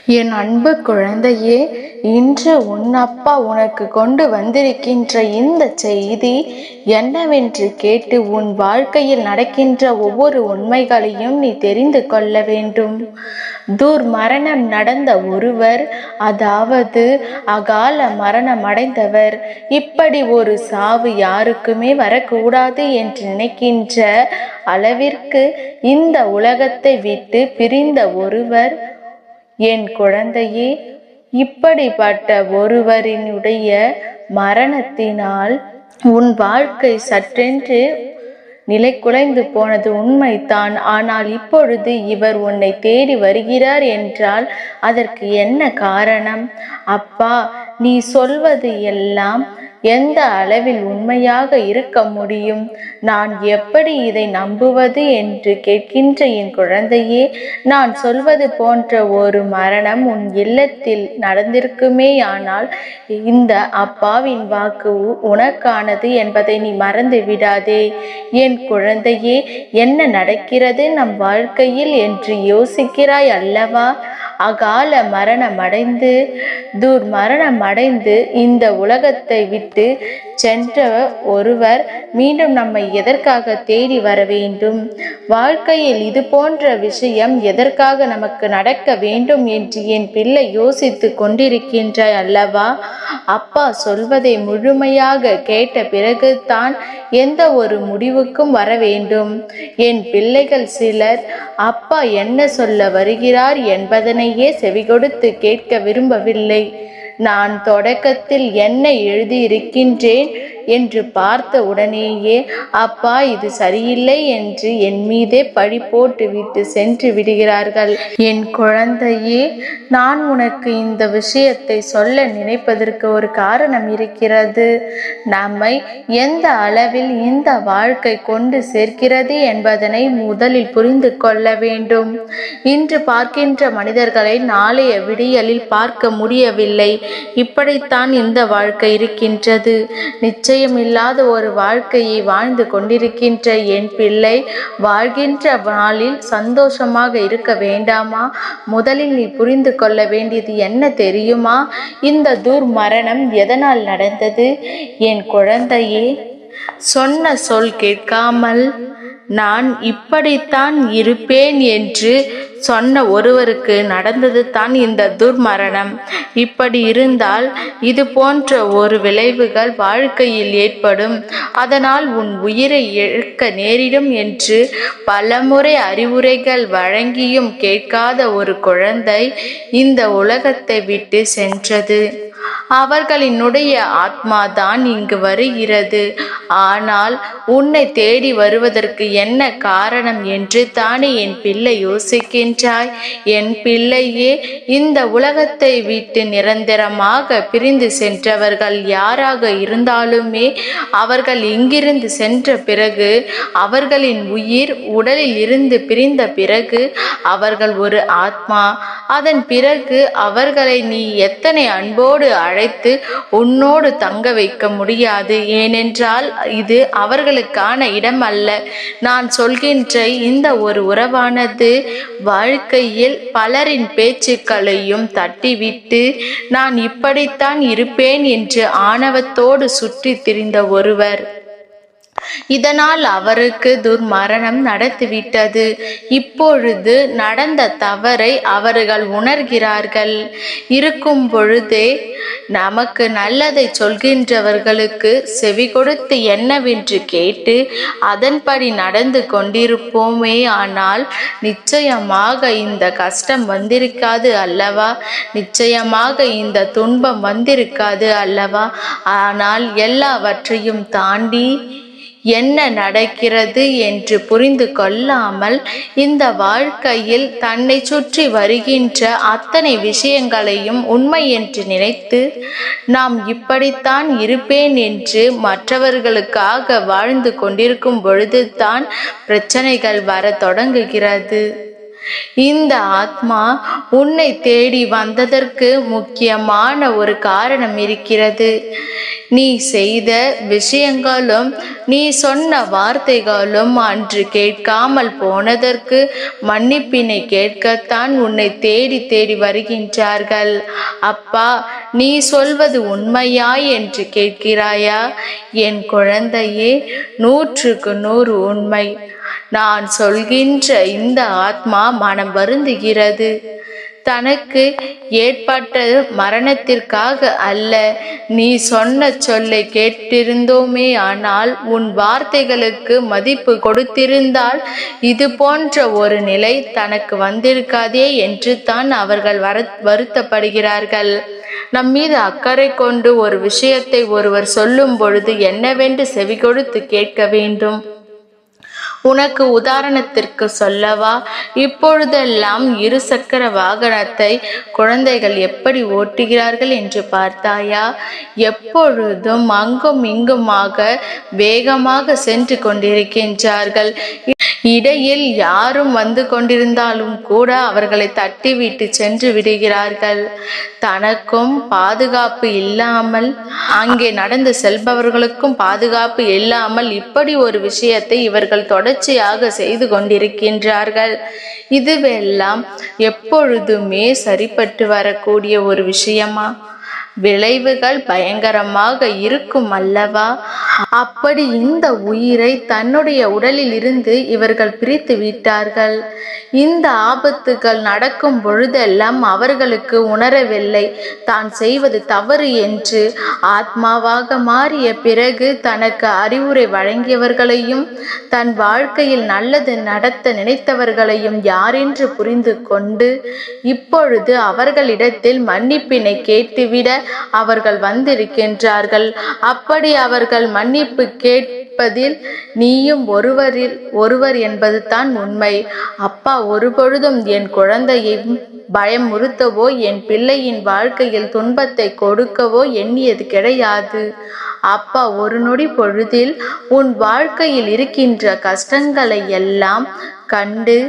என் அன்பு குழந்தையே, இன்று உன் அப்பா உனக்கு கொண்டு வந்திருக்கின்ற இந்த செய்தி என்னவென்று கேட்டு உன் வாழ்க்கையில் நடக்கின்ற ஒவ்வொரு உண்மைகளையும் நீ தெரிந்து கொள்ள வேண்டும். துர்மரணம் நடந்த ஒருவர், அதாவது அகால மரணம் அடைந்தவர், இப்படி ஒரு சாவு யாருக்குமே வரக்கூடாது என்று நினைக்கின்ற அளவிற்கு இந்த உலகத்தை விட்டு பிரிந்த ஒருவர் என் குழந்தையே. இப்படிப்பட்ட ஒருவரினுடைய மரணத்தினால் உன் வாழ்க்கை சற்றென்று நிலை குலைந்து போனது உண்மைதான். ஆனால் இப்பொழுது இவர் உன்னை தேடி வருகிறார் என்றால் அதற்கு என்ன காரணம்? அப்பா, நீ சொல்வது எல்லாம் எந்த அளவில் உண்மையாக இருக்க முடியும்? நான் எப்படி இதை நம்புவது என்று கேட்கின்ற என் குழந்தையே, நான் சொல்வது போன்ற ஒரு மரணம் உன் இல்லத்தில் நடந்திருக்குமேயானால் இந்த அப்பாவின் வாக்கு உனக்கானது என்பதை நீ மறந்து விடாதே. என் குழந்தையே, என்ன நடக்கிறது நம் வாழ்க்கையில் என்று யோசிக்கிறாய் அல்லவா? அகால மரணமடைந்து துர்மரணமடைந்து இந்த உலகத்தை விட்டு சென்ற ஒருவர் மீண்டும் நம்மை எதற்காக தேடி வர வேண்டும்? வாழ்க்கையில் இது போன்ற விஷயம் எதற்காக நமக்கு நடக்க வேண்டும் என்று என் பிள்ளை யோசித்து கொண்டிருக்கின்றாய் அல்லவா? அப்பா சொல்வதை முழுமையாக கேட்ட பிறகு தான் எந்த ஒரு முடிவுக்கும் வர வேண்டும். என் பிள்ளைகள் சிலர் அப்பா என்ன சொல்ல வருகிறார் என்பதனையே செவிகொடுத்து கேட்க விரும்பவில்லை. நான் தொடக்கத்தில் என்ன எழுதியிருக்கின்றேன் என்று பார்த்த உடனேயே அப்பா இது சரியில்லை என்று என் மீதே பழி போட்டு விட்டு சென்று விடுகிறார்கள். என் குழந்தையே, நான் உனக்கு இந்த விஷயத்தை சொல்ல நினைப்பதற்கு ஒரு காரணம் இருக்கிறது. நம்மை எந்த அளவில் இந்த வாழ்க்கை கொண்டு சேர்க்கிறது என்பதனை முதலில் புரிந்து கொள்ள வேண்டும். இன்று பார்க்கின்ற மனிதர்களை நாளைய விடியலில் பார்க்க முடியவில்லை. இப்படித்தான் இந்த வாழ்க்கை இருக்கின்றது. நிச்சயமில்லாத ஒரு வாழ்க்கையை வாழ்ந்து கொண்டிருக்கின்ற என் பிள்ளை, வாழ்கின்ற நாளில் சந்தோஷமாக இருக்க வேண்டாமா? முதலில் நீ புரிந்து கொள்ள வேண்டியது என்ன தெரியுமா? இந்த துர்மரணம் எதனால் நடந்தது? என் குழந்தையே, சொன்ன சொல் கேட்காமல் நான் இப்படித்தான் இருப்பேன் என்று சொன்ன ஒருவருக்கு நடந்தது தான் இந்த துர்மரணம். இப்படி இருந்தால் இது போன்ற ஒரு விளைவுகள் வாழ்க்கையில் ஏற்படும். அதனால் உன் உயிரை இழக்க நேரிடும் என்று பலமுறை அறிவுரைகள் வழங்கியும் கேட்காத ஒரு குழந்தை இந்த உலகத்தை விட்டு சென்றது. அவர்களினுடைய ஆத்மாதான் இங்கு வருகிறது. ஆனால் உன்னை தேடி வருவதற்கு என்ன காரணம் என்று தானே என் பிள்ளை யோசிக்கின்றாய்? என் பிள்ளையே, இந்த உலகத்தை விட்டு நிரந்தரமாக பிரிந்து சென்றவர்கள் யாராக இருந்தாலுமே அவர்கள் இங்கிருந்து சென்ற பிறகு, அவர்களின் உயிர் உடலில் இருந்து பிரிந்த பிறகு அவர்கள் ஒரு ஆத்மா. அதன் பிறகு அவர்களை நீ எத்தனை அன்போடு அழைத்து உன்னோடு தங்க வைக்க முடியாது. ஏனென்றால் இது அவர்களுக்கான இடம் அல்ல. நான் சொல்கின்ற இந்த ஒரு உறவானது வாழ்க்கையில் பலரின் பேச்சுக்களையும் தட்டிவிட்டு நான் இப்படித்தான் இருப்பேன் என்று ஆணவத்தோடு சுற்றி திரிந்த ஒருவர். இதனால் அவருக்கு துர்மரணம் நடந்துவிட்டது. இப்பொழுது நடந்த தவறை அவர்கள் உணர்கிறார்கள். இருக்கும் பொழுதே நமக்கு நல்லதை சொல்கின்றவர்களுக்கு செவி கொடுத்து என்னவென்று கேட்டு அதன்படி நடந்து கொண்டிருப்போமே ஆனால் நிச்சயமாக இந்த கஷ்டம் வந்திருக்காது அல்லவா? நிச்சயமாக இந்த துன்பம் வந்திருக்காது அல்லவா? ஆனால் எல்லாவற்றையும் தாண்டி என்ன நடக்கிறது என்று புரிந்து கொள்ளாமல் இந்த வாழ்க்கையில் தன்னை சுற்றி வருகின்ற அத்தனை விஷயங்களையும் உண்மை என்று நினைத்து நாம் இப்படித்தான் இருப்பேன் என்று மற்றவர்களுக்காக வாழ்ந்து கொண்டிருக்கும் பொழுதுதான் பிரச்சனைகள் வர தொடங்குகிறது. இந்த ஆத்மா உன்னை தேடி வந்ததற்கு முக்கியமான ஒரு காரணம் இருக்கிறது. நீ செய்த விஷயங்களும் நீ சொன்ன வார்த்தைகளும் அன்று கேட்காமல் போனதற்கு மன்னிப்பினை கேட்கத்தான் உன்னை தேடி தேடி வருகின்றார்கள். அப்பா, நீ சொல்வது உண்மையா என்று கேட்கிறாயா? என் குழந்தையே, 100க்கு 100 உண்மை. நான் சொல்கின்ற இந்த ஆத்மா மனம் வருந்துகிறது. தனக்கு ஏற்பட்ட மரணத்திற்காக அல்ல. நீ சொன்ன சொல்லை கேட்டிருந்தோமே, ஆனால் உன் வார்த்தைகளுக்கு மதிப்பு கொடுத்திருந்தால் இது போன்ற ஒரு நிலை தனக்கு வந்திருக்காதே என்று தான் அவர்கள் வருத்தப்படுகிறார்கள். நம் மீது அக்கறை கொண்டு ஒரு விஷயத்தை ஒருவர் சொல்லும் பொழுது என்னவென்று செவி கொடுத்து கேட்க வேண்டும். உனக்கு உதாரணத்திற்கு சொல்லவா? இப்பொழுதெல்லாம் 2 சக்கர வாகனத்தை குழந்தைகள் எப்படி ஓட்டுகிறார்கள் என்று பார்த்தாயா? எப்பொழுதும் அங்கும் இங்குமாக வேகமாக சென்று கொண்டிருக்கின்றார்கள். இடையில் யாரும் வந்து கொண்டிருந்தாலும் கூட அவர்களை தட்டிவிட்டு சென்று விடுகிறார்கள். தனக்கும் பாதுகாப்பு இல்லாமல், அங்கே நடந்து செல்பவர்களுக்கும் பாதுகாப்பு இல்லாமல் இப்படி ஒரு விஷயத்தை இவர்கள் தொடர்ச்சியாக செய்து கொண்டிருக்கின்றார்கள். இதுவெல்லாம் எப்பொழுதுமே சரிப்பட்டு வரக்கூடிய ஒரு விஷயமா? விளைவுகள் பயங்கரமாக இருக்கும் அல்லவா? அப்படி இந்த உயிரை தன்னுடைய உடலில் இருந்து இவர்கள் பிரித்து விட்டார்கள். இந்த ஆபத்துகள் நடக்கும் பொழுதெல்லாம் அவர்களுக்கு உணரவில்லை தான் செய்வது தவறு என்று. ஆத்மாவாக மாறிய பிறகு தனக்கு அறிவுரை வழங்கியவர்களையும் தன் வாழ்க்கையில் நல்லது நடத்த நினைத்தவர்களையும் யாரென்று புரிந்து கொண்டு இப்பொழுது அவர்களிடத்தில் மன்னிப்பினை கேட்டுவிட அவர்கள் வந்திருக்கின்றார்கள். அப்படி அவர்கள் மன்னிப்பு கேட்பதில் நீயும் ஒருவர் என்பது தான் உண்மை. அப்பா ஒருபொழுதும் என் குழந்தையை பயமுறுத்தவோ என் பிள்ளையின் வாழ்க்கையில் துன்பத்தை கொடுக்கவோ எண்ணியது கிடையாது. அப்பா ஒரு நொடி பொழுதில் உன் வாழ்க்கையில் இருக்கின்ற கஷ்டங்களை எல்லாம் கண்டு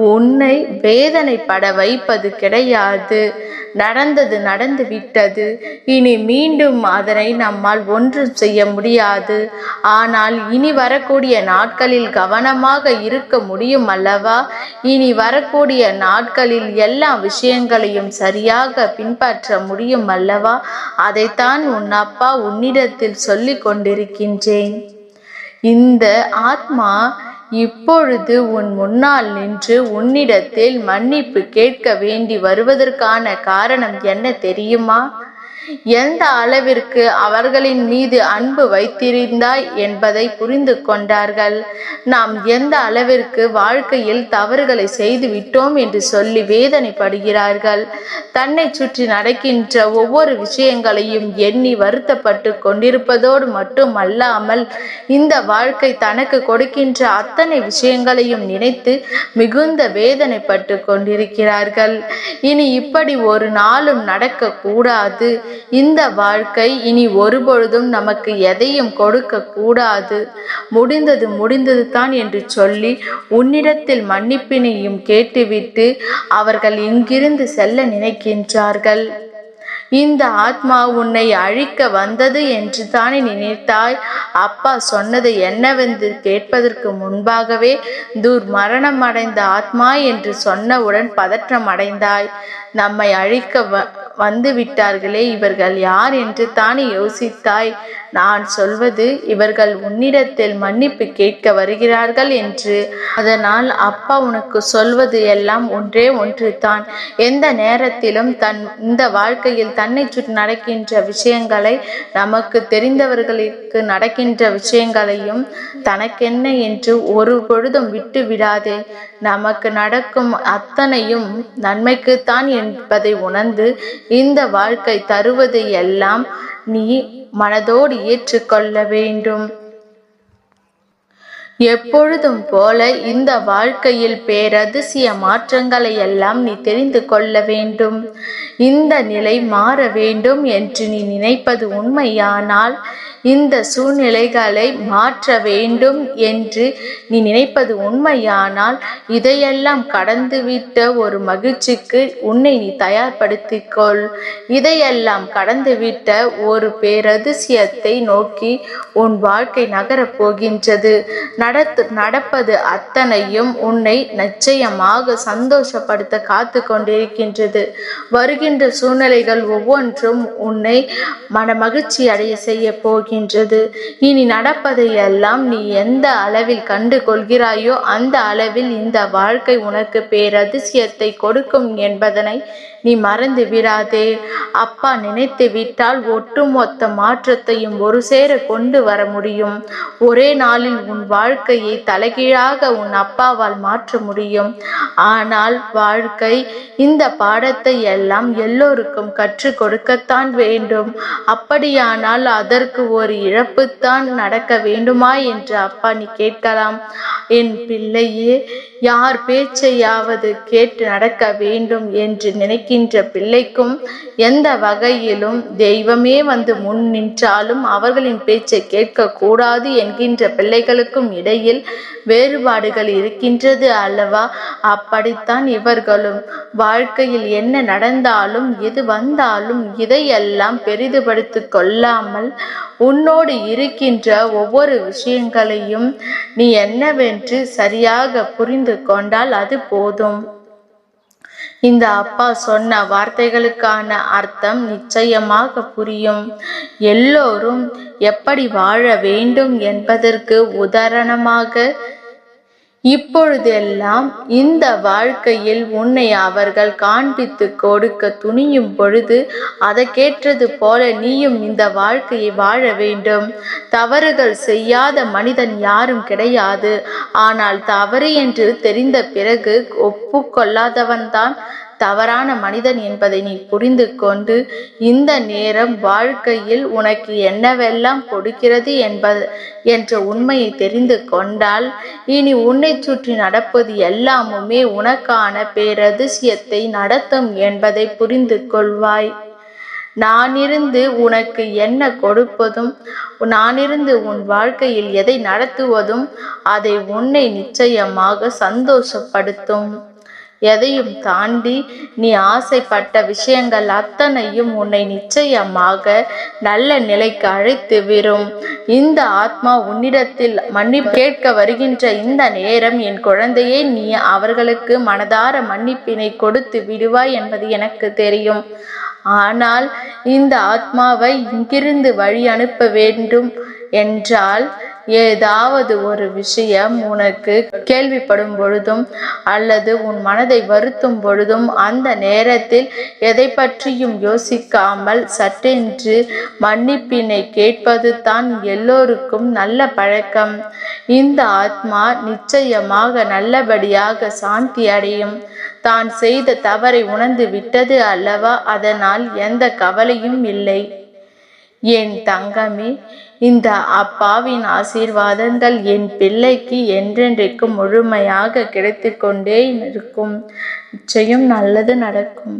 உன்னை வேதனைப்பட வைப்பது கிடையாது. நடந்தது நடந்து விட்டது. இனி மீண்டும் அதனை நம்மால் ஒன்றும் செய்ய முடியாது. ஆனால் இனி வரக்கூடிய நாட்களில் கவனமாக இருக்க முடியும் அல்லவா? இனி வரக்கூடிய நாட்களில் எல்லா விஷயங்களையும் சரியாக பின்பற்ற முடியும் அல்லவா? அதைத்தான் உன் அப்பா உன்னிடத்தில் சொல்லிக் கொண்டிருக்கின்றேன். இந்த ஆத்மா இப்பொழுது உன் முன்னால் நின்று உன்னிடத்தில் மன்னிப்பு கேட்க வேண்டி வருவதற்கான காரணம் என்ன தெரியுமா? எந்த அளவிற்கு அவர்களின் மீது அன்பு வைத்திருந்தாய் என்பதை புரிந்து கொண்டார்கள். நாம் எந்த அளவிற்கு வாழ்க்கையில் தவறுகளை செய்து விட்டோம் என்று சொல்லி வேதனைப்படுகிறார்கள். தன்னை சுற்றி நடக்கின்ற ஒவ்வொரு விஷயங்களையும் எண்ணி வருத்தப்பட்டு கொண்டிருப்பதோடு மட்டுமல்லாமல் இந்த வாழ்க்கை தனக்கு கொடுக்கின்ற அத்தனை விஷயங்களையும் நினைத்து மிகுந்த வேதனைப்பட்டு கொண்டிருக்கிறார்கள். இனி இப்படி ஒரு நாளும் நடக்க கூடாது. இந்த வாழ்க்கை இனி ஒருபொழுதும் நமக்கு எதையும் கொடுக்க கூடாது. முடிந்தது தான் என்று சொல்லி உன்னிடத்தில் மன்னிப்பினையும் கேட்டுவிட்டு அவர்கள் இங்கிருந்து செல்ல நினைக்கின்றார்கள். இந்த ஆத்மா உன்னை அழிக்க வந்தது என்று தானே நினைத்தாய்? அப்பா சொன்னது என்னவென்று கேட்பதற்கு முன்பாகவே மரணம் அடைந்த ஆத்மா என்று சொன்னவுடன் பதற்றம் அடைந்தாய். நம்மை அழிக்க வந்து விட்டார்களே, இவர்கள் யார் என்று தானே யோசித்தாய். நான் சொல்வது இவர்கள் உன்னிடத்தில் மன்னிப்பு கேட்க வருகிறார்கள் என்று. அதனால் அப்பா உனக்கு சொல்வது எல்லாம் ஒன்றே ஒன்று தான். எந்த நேரத்திலும் இந்த வாழ்க்கையில் தன்னை சுற்றி நடக்கின்ற விஷயங்களை, நமக்கு தெரிந்தவர்களுக்கு நடக்கின்ற விஷயங்களையும் தனக்கென்ன என்று ஒரு பொழுதும் விட்டு விடாதே. நமக்கு நடக்கும் அத்தனையும் நன்மைக்குத்தான் என்பதை உணர்ந்து இந்த வாழ்க்கை தருவது எல்லாம் நீ மனதோடு ஏற்றுக்கொள்ள வேண்டும். எப்பொழுதும் போல இந்த வாழ்க்கையில் பேரதிசய மாற்றங்களை எல்லாம் நீ தெரிந்து கொள்ள வேண்டும். இந்த நிலை மாற வேண்டும் என்று நீ நினைப்பது உண்மையானால், இந்த சூழ்நிலைகளை மாற்ற வேண்டும் என்று நீ நினைப்பது உண்மையானால், இதையெல்லாம் கடந்துவிட்ட ஒரு மகிழ்ச்சிக்கு உன்னை நீ தயார்படுத்திக்கொள். இதையெல்லாம் கடந்துவிட்ட ஒரு பேரதிசயத்தை நோக்கி உன் வாழ்க்கை நகரப் போகின்றது. நடப்பது அத்தனையும் உன்னை நிச்சயமாக சந்தோஷப்படுத்த காத்து கொண்டிருக்கின்றது. வருகின்ற சூழ்நிலைகள் ஒவ்வொன்றும் உன்னை மகிழ்ச்சி அடைய செய்ய போகின்றது. இனி நடப்பதை எல்லாம் நீ எந்த அளவில் கண்டு கொள்கிறாயோ அந்த அளவில் இந்த வாழ்க்கை உனக்கு பேரதிசயத்தை கொடுக்கும் என்பதனை நீ மறந்து விடாதே. அப்பா நினைத்து விட்டால் ஒட்டுமொத்த மாற்றத்தையும் ஒரு சேர கொண்டு வர முடியும். ஒரே நாளில் உன் வாழ்க்கையை தலைகீழாக உன் அப்பாவால் மாற்ற முடியும். ஆனால் வாழ்க்கை இந்த பாடத்தை எல்லாம் எல்லோருக்கும் கற்றுக் கொடுக்கத்தான் வேண்டும். அப்படியானால் அதற்கு ஒரு இழப்புத்தான் நடக்க வேண்டுமா என்று அப்பா நீ கேட்கலாம். என் பிள்ளையே, யார் பேச்சையாவது கேட்டு நடக்க வேண்டும் என்று நினைக்கின்ற பிள்ளைக்கும் எந்த வகையிலும் தெய்வமே வந்து முன் நின்றாலும் அவர்களின் பேச்சை கேட்கக்கூடாது என்கின்ற பிள்ளைகளுக்கும் இடையில் வேறுபாடுகள் இருக்கின்றது அல்லவா? அப்படித்தான் இவர்களும் வாழ்க்கையில் என்ன நடந்தாலும் எது வந்தாலும் இதையெல்லாம் பெரிதுபடுத்தி கொள்ளாமல் உன்னோடு இருக்கின்ற ஒவ்வொரு விஷயங்களையும் நீ என்னவென்று சரியாக புரிந்து கொண்டால் அது போதும். இந்த அப்பா சொன்ன வார்த்தைகளுக்கான அர்த்தம் நிச்சயமாக புரியும். எல்லோரும் எப்படி வாழ வேண்டும் என்பதற்கு உதாரணமாக இப்பொழுதெல்லாம் இந்த வாழ்க்கையில் உன்னை அவர்கள் காண்பித்து கொடுக்க துணியும் பொழுது அதற்கேற்றது போல நீயும் இந்த வாழ்க்கையை வாழ வேண்டும். தவறுகள் செய்யாத மனிதன் யாரும் கிடையாது. ஆனால் தவறு என்று தெரிந்த பிறகு ஒப்புக்கொள்ளாதவன்தான் தவறான மனிதன் என்பதை நீ புரிந்து கொண்டு இந்த நேரம் வாழ்க்கையில் உனக்கு என்னவெல்லாம் கொடுக்கிறது என்ற உண்மையை தெரிந்து கொண்டால் இனி உன்னை சுற்றி நடப்பது எல்லாமுமே உனக்கான பேரதிசயத்தை நடத்தும் என்பதை புரிந்து கொள்வாய். நானிருந்து உனக்கு என்ன கொடுப்பதும், நானிருந்து உன் வாழ்க்கையில் எதை நடத்துவதும் அதை உன்னை நிச்சயமாக சந்தோஷப்படுத்தும். எதையும் தாண்டி நீ ஆசைப்பட்ட விஷயங்கள் அத்தனையும் உன்னை நிச்சயமாக நல்ல நிலைக்கு அழைத்து விடும். இந்த ஆத்மா உன்னிடத்தில் மன்னிப்பு கேட்க வருகின்ற இந்த நேரம், என் குழந்தையே, நீ அவர்களுக்கு மனதார மன்னிப்பினை கொடுத்து விடுவாய் என்பது எனக்கு தெரியும். ஆனால் இந்த ஆத்மாவை இங்கிருந்து வழி அனுப்ப வேண்டும் என்றால் ஏதாவது ஒரு விஷயம் உனக்கு கேள்விப்படும் பொழுதும் அல்லது உன் மனதை வருத்தும் பொழுதும் அந்த நேரத்தில் எதை பற்றியும் யோசிக்காமல் சட்டென்று மன்னிப்பினை கேட்பது தான் எல்லோருக்கும் நல்ல பழக்கம். இந்த ஆத்மா நிச்சயமாக நல்லபடியாக சாந்தி அடையும். தான் செய்த தவறை உணர்ந்து விட்டது அல்லவா? அதனால் எந்த கவலையும் இல்லை. என் தங்கமே, இந்த அப்பாவின் ஆசீர்வாதங்கள் என் பிள்ளைக்கு என்றென்றைக்கும் முழுமையாக கிடைத்து கொண்டே இருக்கும். நிச்சயம் நல்லது நடக்கும்.